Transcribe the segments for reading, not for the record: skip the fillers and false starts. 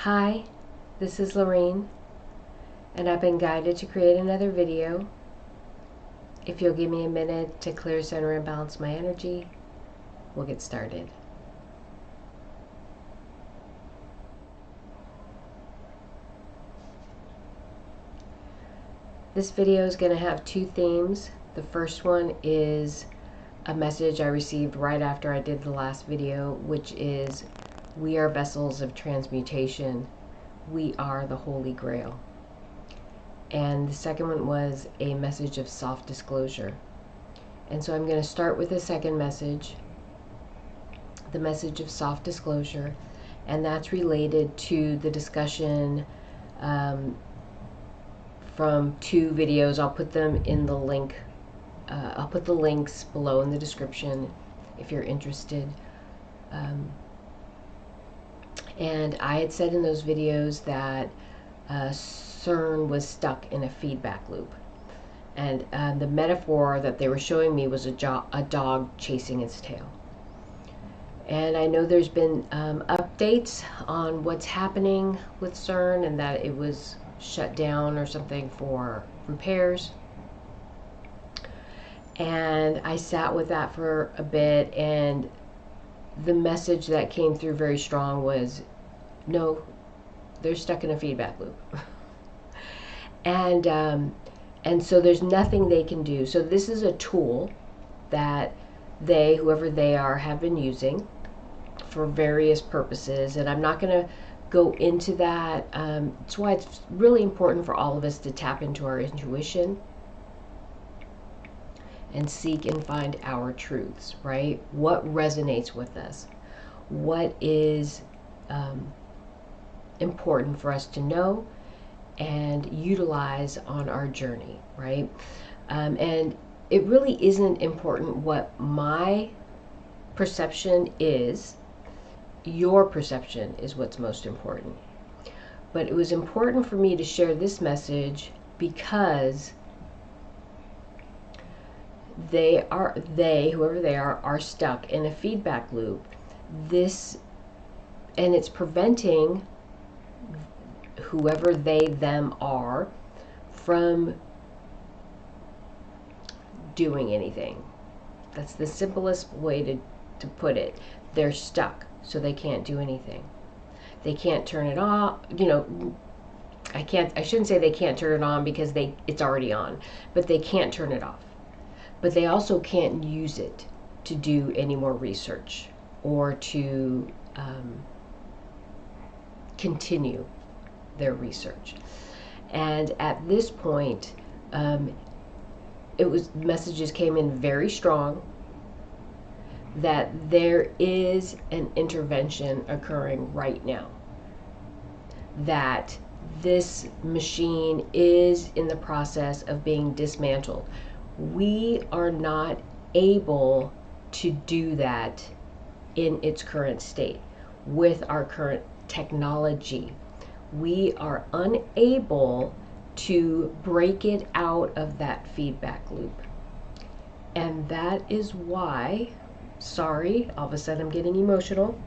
Hi, this is Lorraine, and I've been guided to create another video. If you'll give me a minute to clear, center, and balance my energy, we'll get started. This video is going to have two themes. The first one is a message I received right after I did the last video, which is, we are vessels of transmutation. We are the Holy Grail. And the second one was a message of soft disclosure. And so I'm going to start with the second message, the message of soft disclosure, and that's related to the discussion from two videos. I'll put them in the link. I'll put the links below in the description if you're interested. And I had said in those videos that CERN was stuck in a feedback loop. And the metaphor that they were showing me was a dog chasing its tail. And I know there's been updates on what's happening with CERN, and that it was shut down or something for repairs. And I sat with that for a bit, and the message that came through very strong was, no, they're stuck in a feedback loop. And so there's nothing they can do. So this is a tool that they, whoever they are, have been using for various purposes. And I'm not going to go into that. That's why it's really important for all of us to tap into our intuition and seek and find our truths, right? What resonates with us? What is important for us to know and utilize on our journey, right? And it really isn't important what my perception is. Your perception is what's most important. But it was important for me to share this message because whoever they are stuck in a feedback loop. And it's preventing whoever them are from doing anything. That's the simplest way to put it. They're stuck, so they can't do anything. They can't turn it off. I shouldn't say they can't turn it on, because it's already on, but they can't turn it off. But they also can't use it to do any more research or to continue their research. And at this point, messages came in very strong that there is an intervention occurring right now, that this machine is in the process of being dismantled. We are not able to do that in its current state with our current technology. We are unable to break it out of that feedback loop. And that is why, sorry, all of a sudden I'm getting emotional.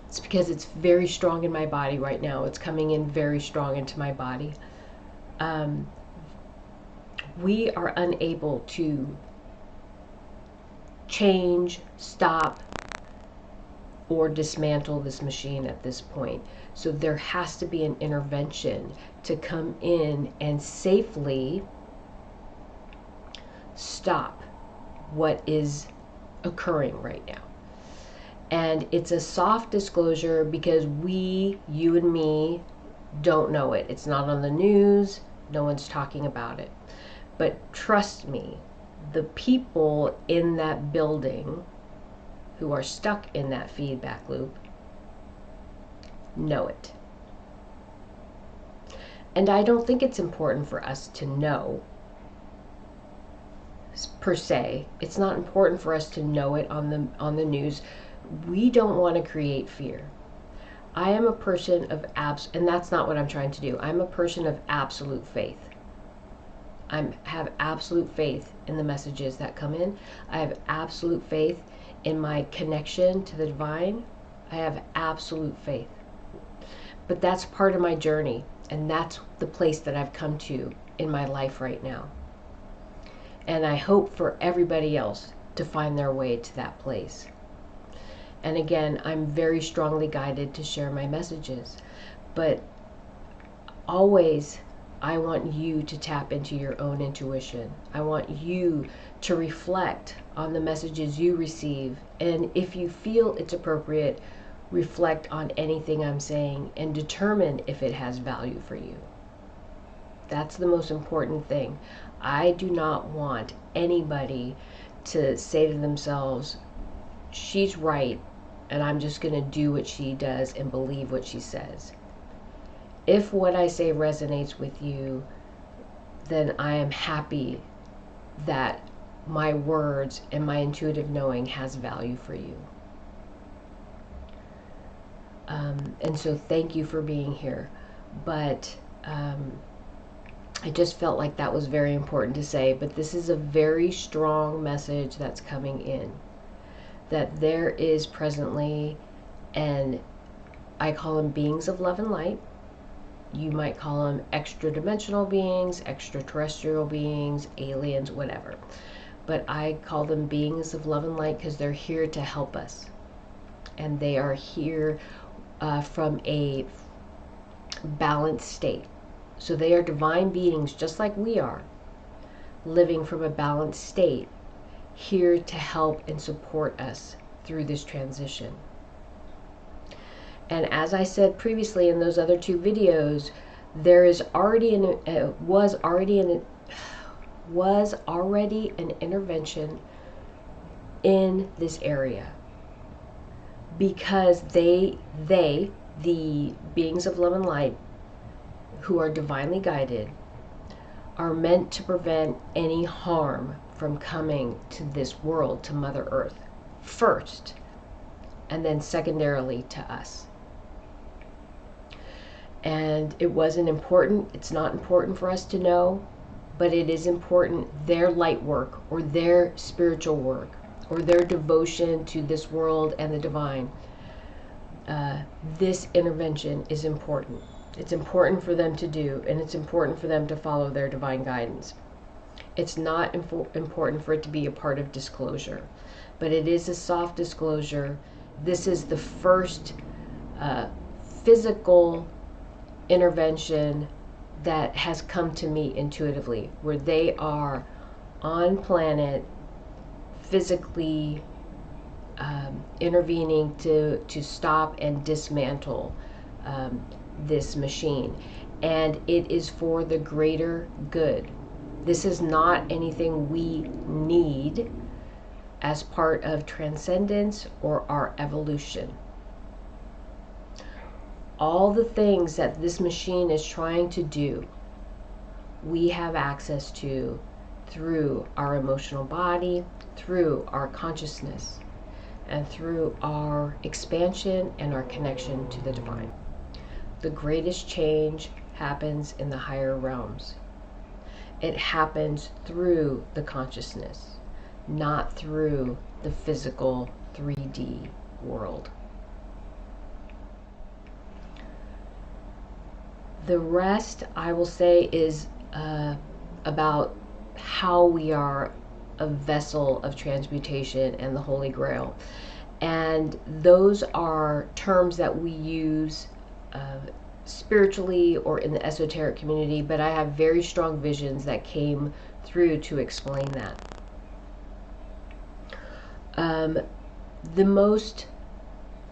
It's because it's very strong in my body right now. It's coming in very strong into my body. We are unable to change, stop, or dismantle this machine at this point. So there has to be an intervention to come in and safely stop what is occurring right now. And it's a soft disclosure because you and me, don't know it. It's not on the news. No one's talking about it. But trust me, the people in that building who are stuck in that feedback loop know it. And I don't think it's important for us to know, per se. It's not important for us to know it on the news. We don't want to create fear. I am a person of and that's not what I'm trying to do. I'm a person of absolute faith. I have absolute faith in the messages that come in. I have absolute faith in my connection to the divine. I have absolute faith. But that's part of my journey, and that's the place that I've come to in my life right now. And I hope for everybody else to find their way to that place. And again, I'm very strongly guided to share my messages. But always, I want you to tap into your own intuition. I want you to reflect on the messages you receive. And if you feel it's appropriate, reflect on anything I'm saying and determine if it has value for you. That's the most important thing. I do not want anybody to say to themselves, she's right, and I'm just going to do what she does and believe what she says. If what I say resonates with you, then I am happy that my words and my intuitive knowing has value for you. And so thank you for being here. But I just felt like that was very important to say. But this is a very strong message that's coming in. That there is presently, and I call them beings of love and light. You might call them extra dimensional beings, extraterrestrial beings, aliens, whatever. But I call them beings of love and light because they're here to help us. And they are here from a balanced state. So they are divine beings just like we are, living from a balanced state, here to help and support us through this transition. And as I said previously in those other two videos, there is already was already an intervention in this area, because the beings of love and light, who are divinely guided, are meant to prevent any harm from coming to this world, to Mother Earth, first, and then secondarily to us. And it wasn't important, it's not important for us to know, but it is important, their light work, or their spiritual work, or their devotion to this world and the divine. This intervention is important. It's important for them to do, and it's important for them to follow their divine guidance. It's not important for it to be a part of disclosure, but it is a soft disclosure. This is the first physical intervention that has come to me intuitively, where they are on planet physically intervening to stop and dismantle this machine. And it is for the greater good. This is not anything we need as part of transcendence or our evolution. All the things that this machine is trying to do, we have access to through our emotional body, through our consciousness, and through our expansion and our connection to the divine. The greatest change happens in the higher realms. It happens through the consciousness, not through the physical 3D world. The rest, I will say, is about how we are a vessel of transmutation and the Holy Grail. And those are terms that we use spiritually or in the esoteric community, but I have very strong visions that came through to explain that. The most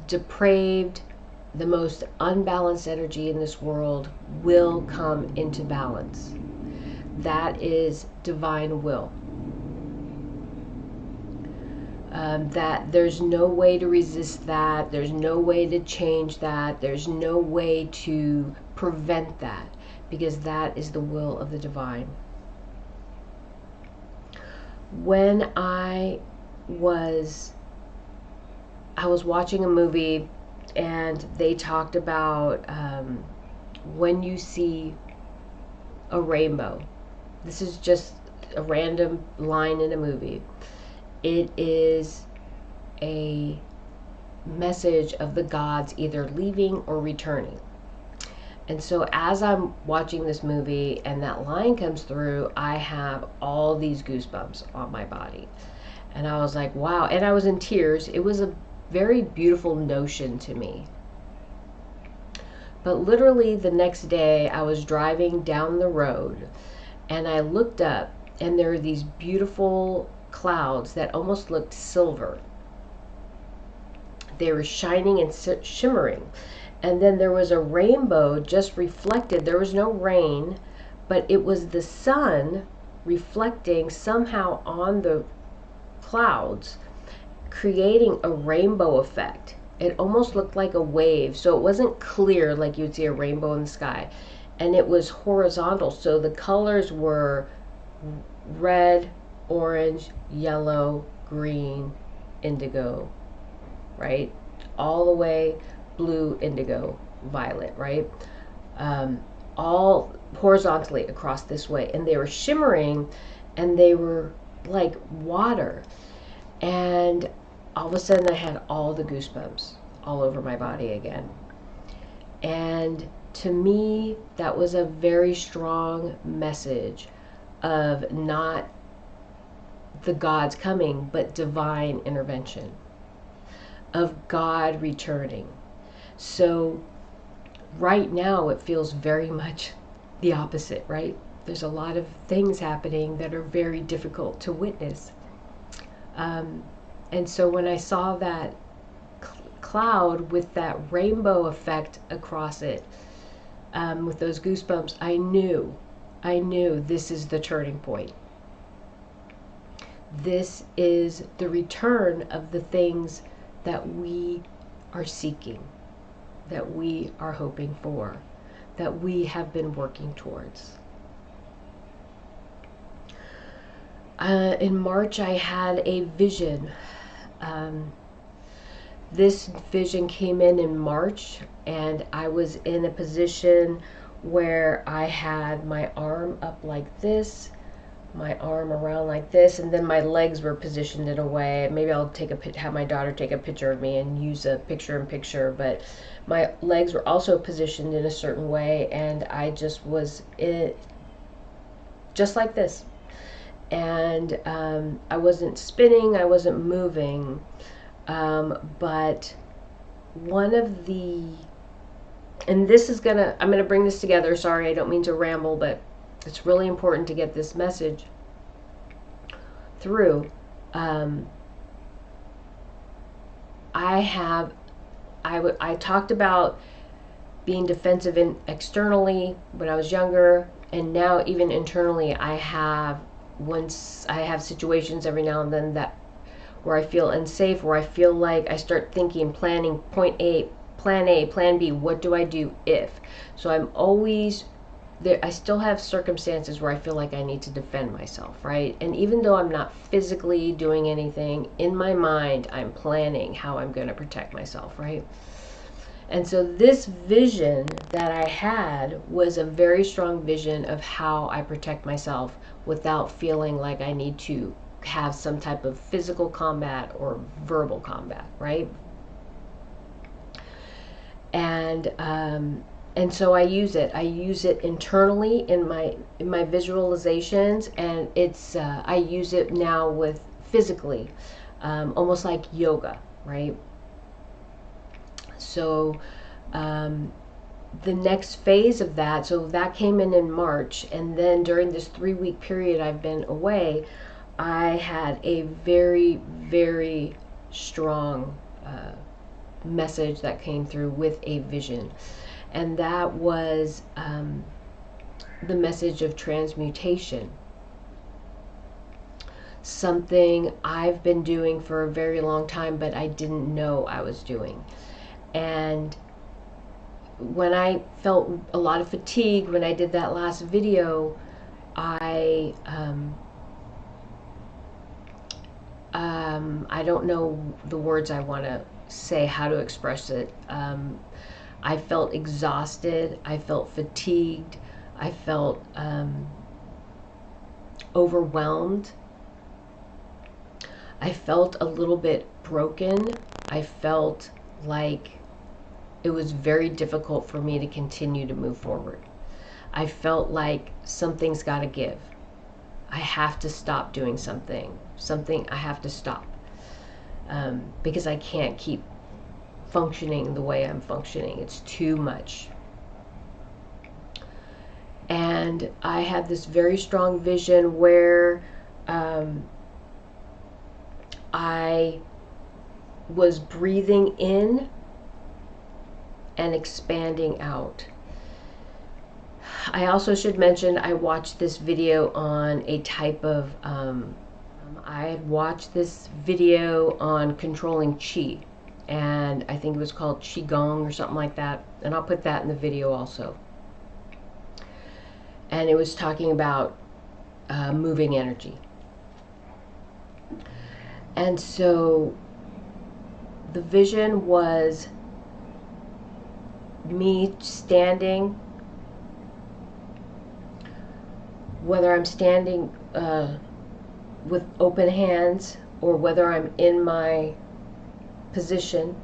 depraved, the most unbalanced energy in this world will come into balance. That is divine will. That there's no way to resist that, there's no way to change that, there's no way to prevent that, because that is the will of the divine. When I was watching a movie, and they talked about when you see a rainbow. This is just a random line in a movie. It is a message of the gods either leaving or returning. And so as I'm watching this movie and that line comes through, I have all these goosebumps on my body. And I was like, wow. And I was in tears. It was a very beautiful notion to me. But literally the next day, I was driving down the road and I looked up, and there were these beautiful clouds that almost looked silver. They were shining and shimmering. And then there was a rainbow just reflected. There was no rain, but it was the sun reflecting somehow on the clouds, creating a rainbow effect. It almost looked like a wave. So it wasn't clear like you'd see a rainbow in the sky. And it was horizontal. So the colors were red, orange, yellow, green, indigo, right? All the way blue, indigo, violet, right? All horizontally across this way. And they were shimmering and they were like water. And all of a sudden I had all the goosebumps all over my body again. And to me, that was a very strong message of not the gods coming, but divine intervention, of God returning. So right now it feels very much the opposite, right? There's a lot of things happening that are very difficult to witness. And so when I saw that cloud with that rainbow effect across it, with those goosebumps, I knew this is the turning point. This is the return of the things that we are seeking, that we are hoping for, that we have been working towards. In March, I had a vision. This vision came in March, and I was in a position where I had my arm up like this, my arm around like this, and then my legs were positioned in a way. Maybe I'll have my daughter take a picture of me and use a picture-in-picture, but my legs were also positioned in a certain way, and I just was just like this. And I wasn't spinning, I wasn't moving, but one of the, and this is I'm gonna bring this together, sorry, I don't mean to ramble, but it's really important to get this message through. I talked about being defensive externally when I was younger, and now even internally I have situations every now and then where I feel unsafe, where I feel like I start thinking, planning point A, plan A, plan B, what do I do if? So I'm always there. I still have circumstances where I feel like I need to defend myself, right? And even though I'm not physically doing anything, in my mind I'm planning how I'm going to protect myself, right? And so this vision that I had was a very strong vision of how I protect myself without feeling like I need to have some type of physical combat or verbal combat, right? And so I use it. I use it internally in my visualizations, and it's I use it now with physically, almost like yoga, right? So the next phase of that, so that came in March, and then during this 3-week period I've been away, I had a very, very strong message that came through with a vision. And that was the message of transmutation. Something I've been doing for a very long time, but I didn't know I was doing. And when I felt a lot of fatigue when I did that last video, I don't know the words I want to say, how to express it. I felt exhausted, I felt fatigued, I felt overwhelmed. I felt a little bit broken. I felt like it was very difficult for me to continue to move forward. I felt like something's got to give. I have to stop doing something. I have to stop. Because I can't keep functioning the way I'm functioning. It's too much. And I had this very strong vision where I was breathing in and expanding out. I also should mention I watched this video on a type of I watched this video on controlling chi, and I think it was called Qigong or something like that, and I'll put that in the video also. And it was talking about moving energy. And so the vision was me standing, whether I'm standing with open hands or whether I'm in my position,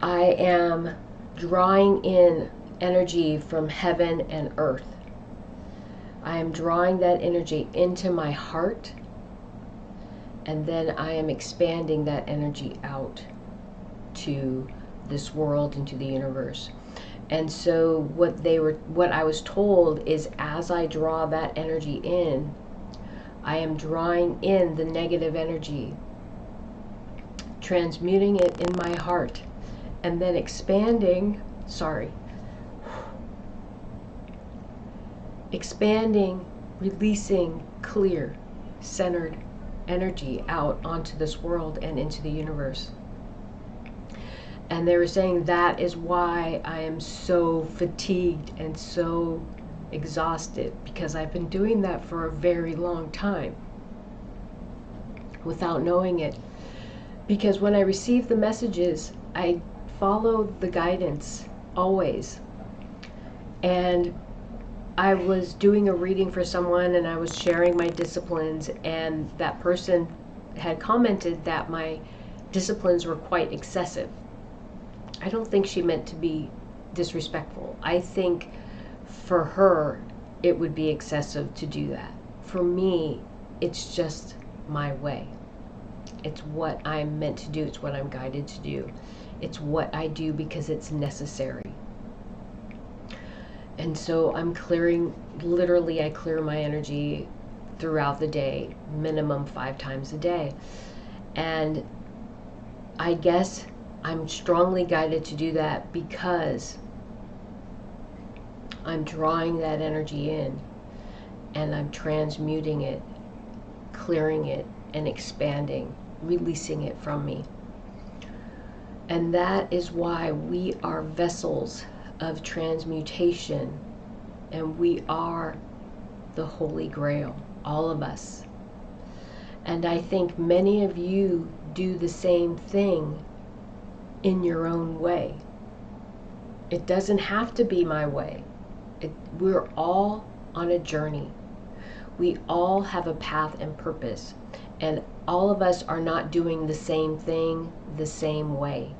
I am drawing in energy from heaven and earth. I am drawing that energy into my heart, and then I am expanding that energy out to this world and to the universe. And so what I was told is, as I draw that energy in, I am drawing in the negative energy, transmuting it in my heart, and then expanding, releasing clear, centered energy out onto this world and into the universe. And they were saying that is why I am so fatigued and so exhausted, because I've been doing that for a very long time without knowing it. Because when I receive the messages, I follow the guidance always. And I was doing a reading for someone and I was sharing my disciplines, and that person had commented that my disciplines were quite excessive. I don't think she meant to be disrespectful. I think for her it would be excessive to do that. For me, it's just my way. It's what I'm meant to do. It's what I'm guided to do. It's what I do because it's necessary. And so I'm clearing, literally I clear my energy throughout the day, minimum 5 times a day. And I guess I'm strongly guided to do that because I'm drawing that energy in and I'm transmuting it, clearing it, and expanding, releasing it from me. And that is why we are vessels of transmutation, and we are the Holy Grail, all of us. And I think many of you do the same thing in your own way. It doesn't have to be my way. We're all on a journey. We all have a path and purpose, and all of us are not doing the same thing the same way.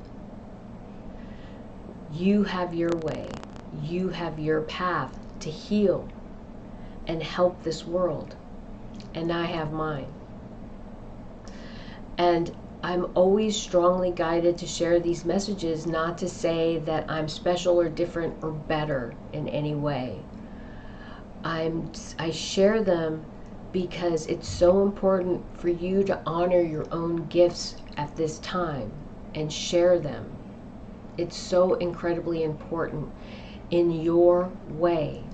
You have your way. You have your path to heal and help this world, and I have mine. And I'm always strongly guided to share these messages, not to say that I'm special or different or better in any way. I share them because it's so important for you to honor your own gifts at this time and share them. It's so incredibly important in your way.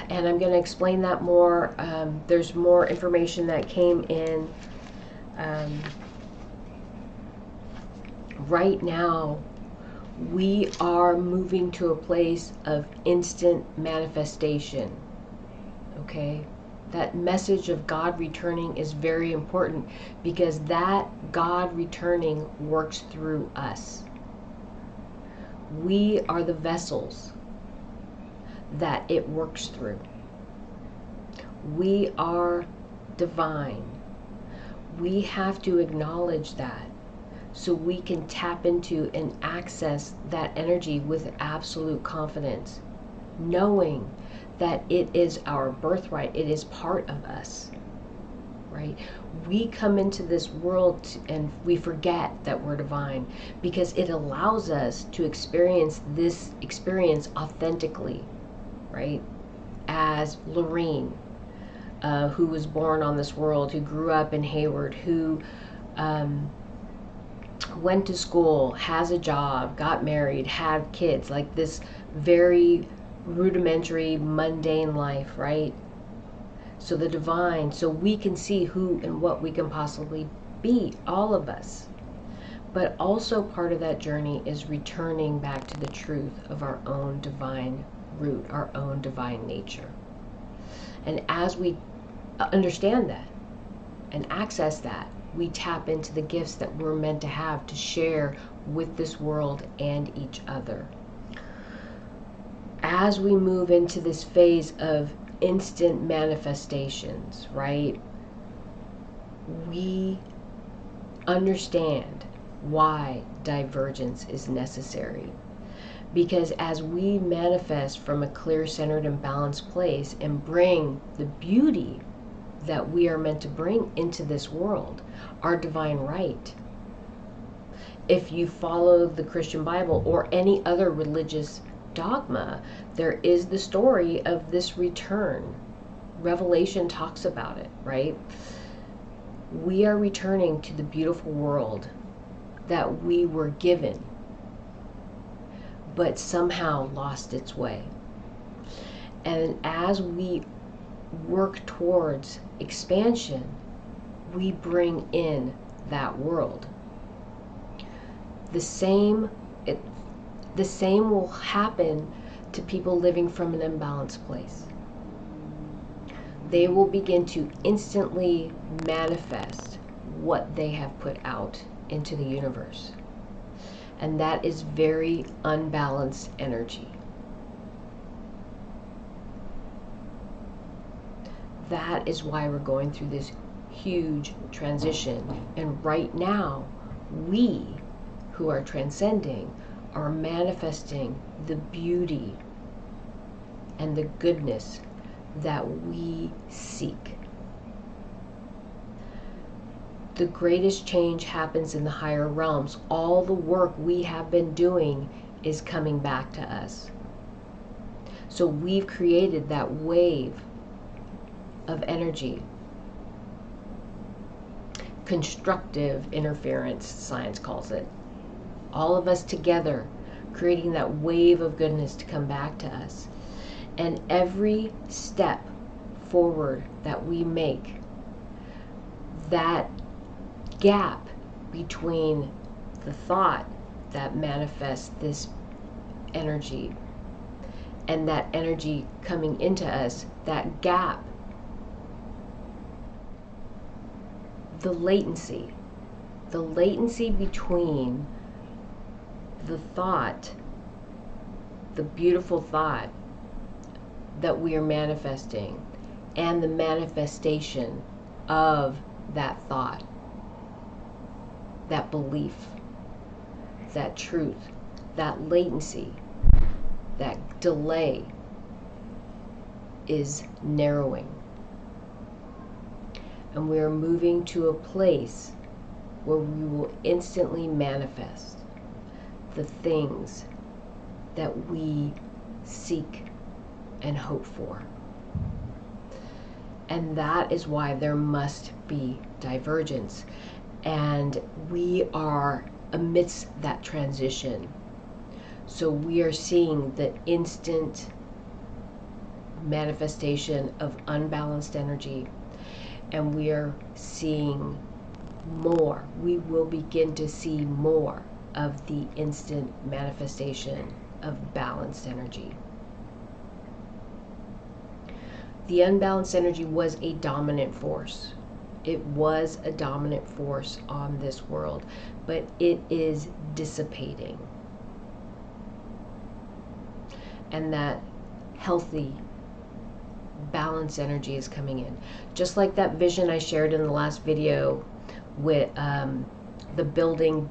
And I'm going to explain that more. There's more information that came in. Right now, we are moving to a place of instant manifestation. Okay? That message of God returning is very important, because that God returning works through us. We are the vessels that it works through. We are divine. We have to acknowledge that so we can tap into and access that energy with absolute confidence, knowing that it is our birthright, it is part of us, right? We come into this world and we forget that we're divine because it allows us to experience this experience authentically, right? As Lorene, who was born on this world, who grew up in Hayward, who went to school, has a job, got married, had kids, like this very rudimentary, mundane life, right? So the divine, so we can see who and what we can possibly be, all of us. But also part of that journey is returning back to the truth of our own divine root, our own divine nature. And as we understand that and access that, we tap into the gifts that we're meant to have to share with this world and each other. As we move into this phase of instant manifestations, right, we understand why divergence is necessary. Because as we manifest from a clear, centered, and balanced place and bring the beauty that we are meant to bring into this world, our divine right. If you follow the Christian Bible or any other religious dogma, there is the story of this return. Revelation talks about it, right? We are returning to the beautiful world that we were given, but somehow lost its way. And as we work towards expansion, we bring in that world. The same will happen to people living from an imbalanced place. They will begin to instantly manifest what they have put out into the universe. And that is very unbalanced energy. That is why we're going through this huge transition. And right now, we who are transcending are manifesting the beauty and the goodness that we seek. The greatest change happens in the higher realms. All the work we have been doing is coming back to us. So we've created that wave of energy. Constructive interference, science calls it. All of us together creating that wave of goodness to come back to us. And every step forward that we make, that gap between the thought that manifests this energy and that energy coming into us, that gap, the latency between the thought, the beautiful thought that we are manifesting, and the manifestation of that thought, that belief, that truth, that latency, that delay is narrowing. And we are moving to a place where we will instantly manifest the things that we seek and hope for. And that is why there must be divergence. And we are amidst that transition. So we are seeing the instant manifestation of unbalanced energy. And we are seeing more. We will begin to see more of the instant manifestation of balanced energy. The unbalanced energy was a dominant force. It was a dominant force on this world, but it is dissipating. And that healthy, balanced energy is coming in. Just like that vision I shared in the last video the building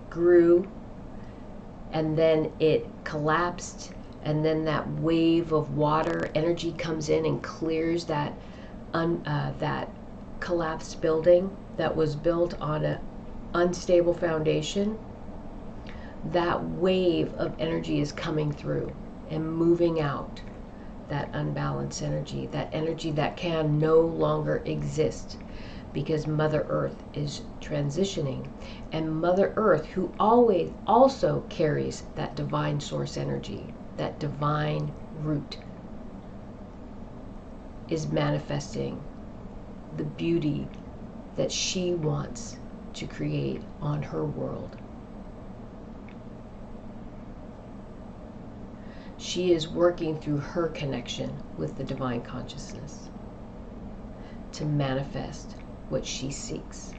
grew, and then it collapsed, and then that wave of water energy comes in and clears that that collapsed building that was built on an unstable foundation. That wave of energy is coming through and moving out that unbalanced energy, that energy that can no longer exist, because Mother Earth is transitioning. And Mother Earth, who always also carries that divine source energy, that divine root, is manifesting the beauty that she wants to create on her world. She is working through her connection with the divine consciousness to manifest what she seeks.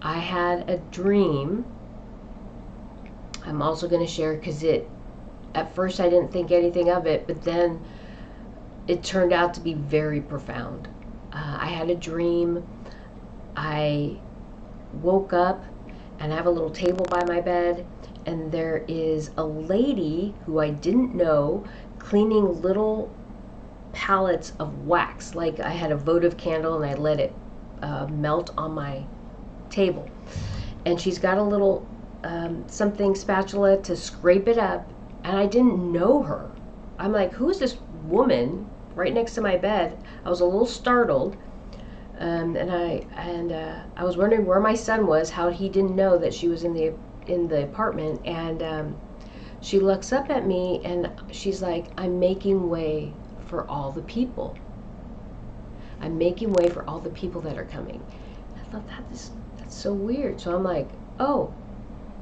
I had a dream. I'm also going to share, because at first I didn't think anything of it, but then it turned out to be very profound. I had a dream. I woke up and I have a little table by my bed, and there is a lady who I didn't know cleaning little pallets of wax. Like, I had a votive candle and I let it melt on my table, and she's got a little something spatula to scrape it up, and I didn't know her. I'm like, who is this woman right next to my bed? I was a little startled. And I was wondering where my son was, how he didn't know that she was in the apartment. And she looks up at me and she's like, I'm making way for all the people. I'm making way for all the people that are coming. And I thought, that's so weird. So I'm like, oh,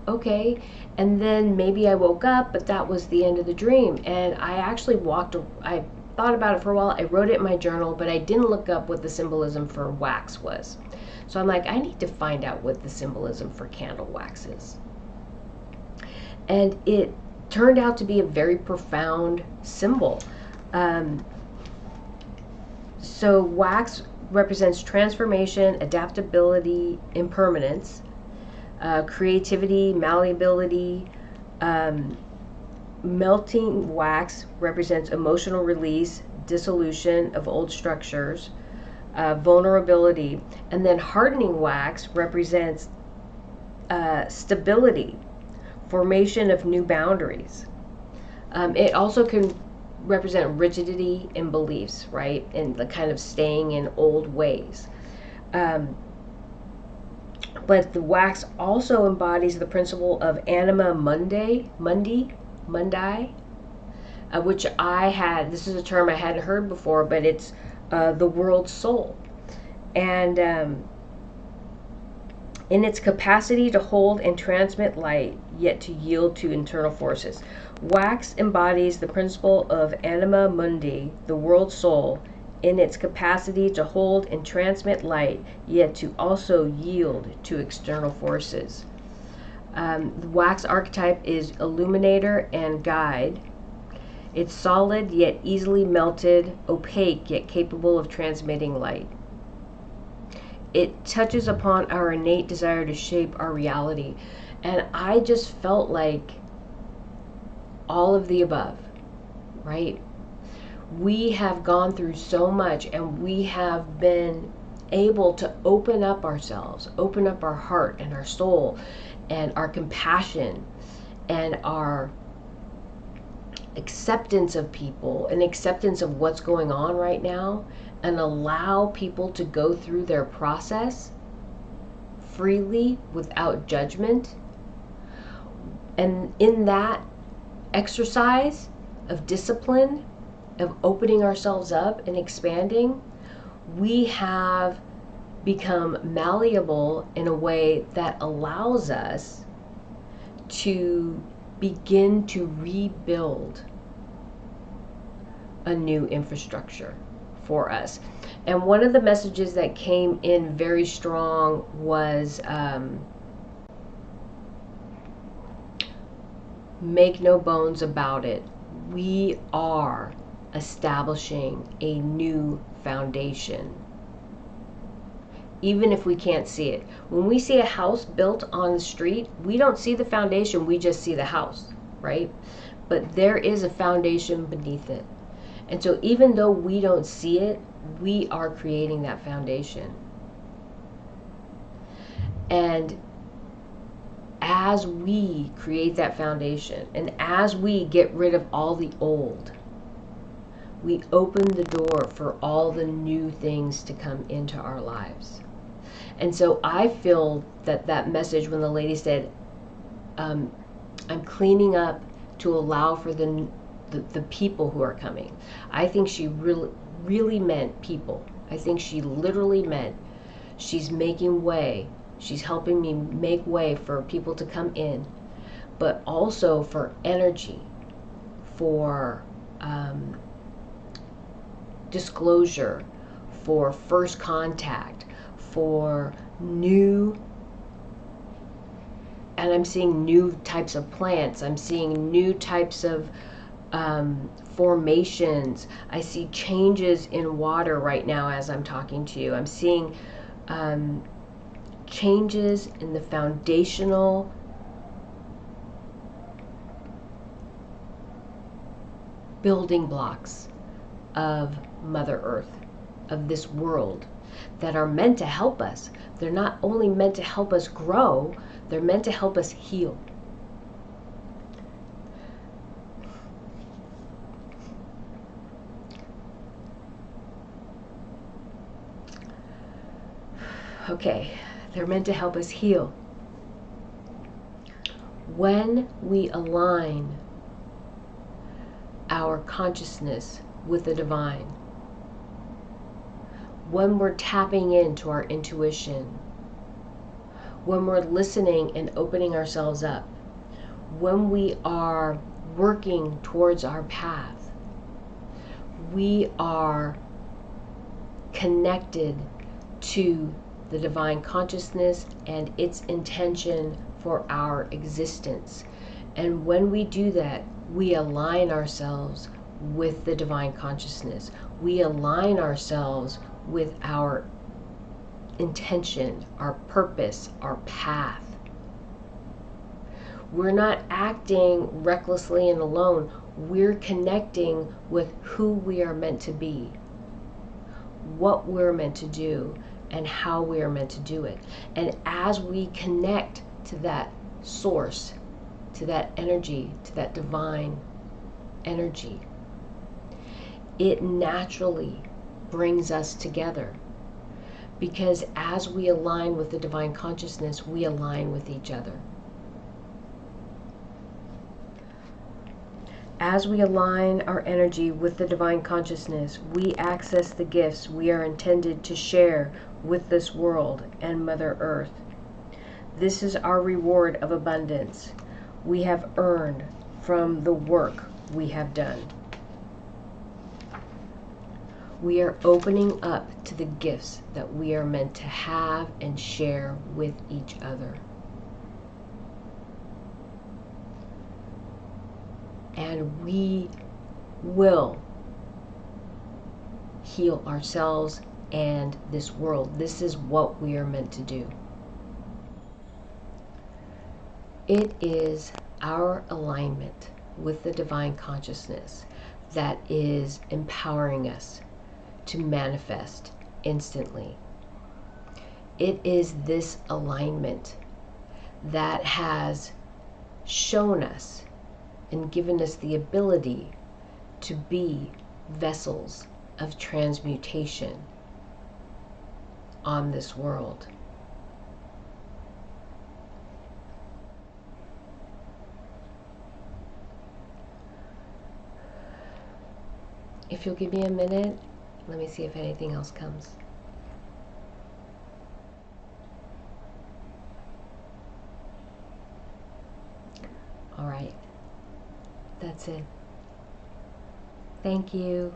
okay. And then maybe I woke up, but that was the end of the dream. And I actually I thought about it for a while. I wrote it in my journal, but I didn't look up what the symbolism for wax was. So I'm like, I need to find out what the symbolism for candle wax is. And it turned out to be a very profound symbol. So wax represents transformation, adaptability, impermanence, creativity, malleability. Melting wax represents emotional release, dissolution of old structures, vulnerability. And then hardening wax represents stability, formation of new boundaries. It also can represent rigidity in beliefs, right? And the kind of staying in old ways. But the wax also embodies the principle of anima mundi, which this is a term I hadn't heard before, but it's the world soul. And in its capacity to hold and transmit light, yet to yield to internal forces. Wax embodies the principle of anima mundi, the world soul, in its capacity to hold and transmit light, yet to also yield to external forces. The wax archetype is illuminator and guide. It's solid yet easily melted, opaque yet capable of transmitting light. It touches upon our innate desire to shape our reality. And I just felt like all of the above, right? We have gone through so much, and we have been able to open up ourselves, open up our heart and our soul and our compassion and our acceptance of people and acceptance of what's going on right now, and allow people to go through their process freely without judgment. And in that exercise of discipline, of opening ourselves up and expanding, we have become malleable in a way that allows us to begin to rebuild a new infrastructure for us. And one of the messages that came in very strong was make no bones about it, we are establishing a new foundation, even if we can't see it. When we see a house built on the street, we don't see the foundation, we just see the house, right? But there is a foundation beneath it. And so even though we don't see it, we are creating that foundation. And as we create that foundation, and as we get rid of all the old, we open the door for all the new things to come into our lives. And so I feel that that message, when the lady said, I'm cleaning up to allow for the people who are coming, I think she really meant people. I think she literally meant she's making way. She's helping me make way for people to come in, but also for energy, for disclosure, for first contact, for new, and I'm seeing new types of plants, I'm seeing new types of formations. I see changes in water right now as I'm talking to you. I'm seeing changes in the foundational building blocks of Mother Earth, of this world, that are meant to help us. They're not only meant to help us grow, they're meant to help us heal. Okay, they're meant to help us heal. When we align our consciousness with the divine, when we're tapping into our intuition, when we're listening and opening ourselves up, when we are working towards our path, we are connected to the divine consciousness and its intention for our existence. And when we do that, we align ourselves with the divine consciousness. We align ourselves with our intention, our purpose, our path. We're not acting recklessly and alone. We're connecting with who we are meant to be, what we're meant to do, and how we are meant to do it. And as we connect to that source, to that energy, to that divine energy, it naturally brings us together. Because as we align with the divine consciousness, we align with each other. As we align our energy with the divine consciousness, we access the gifts we are intended to share with this world and Mother Earth. This is our reward of abundance we have earned from the work we have done. We are opening up to the gifts that we are meant to have and share with each other. And we will heal ourselves and this world. This is what we are meant to do. It is our alignment with the divine consciousness that is empowering us to manifest instantly. It is this alignment that has shown us and given us the ability to be vessels of transmutation on this world. If you'll give me a minute, let me see if anything else comes. All right. That's it. Thank you.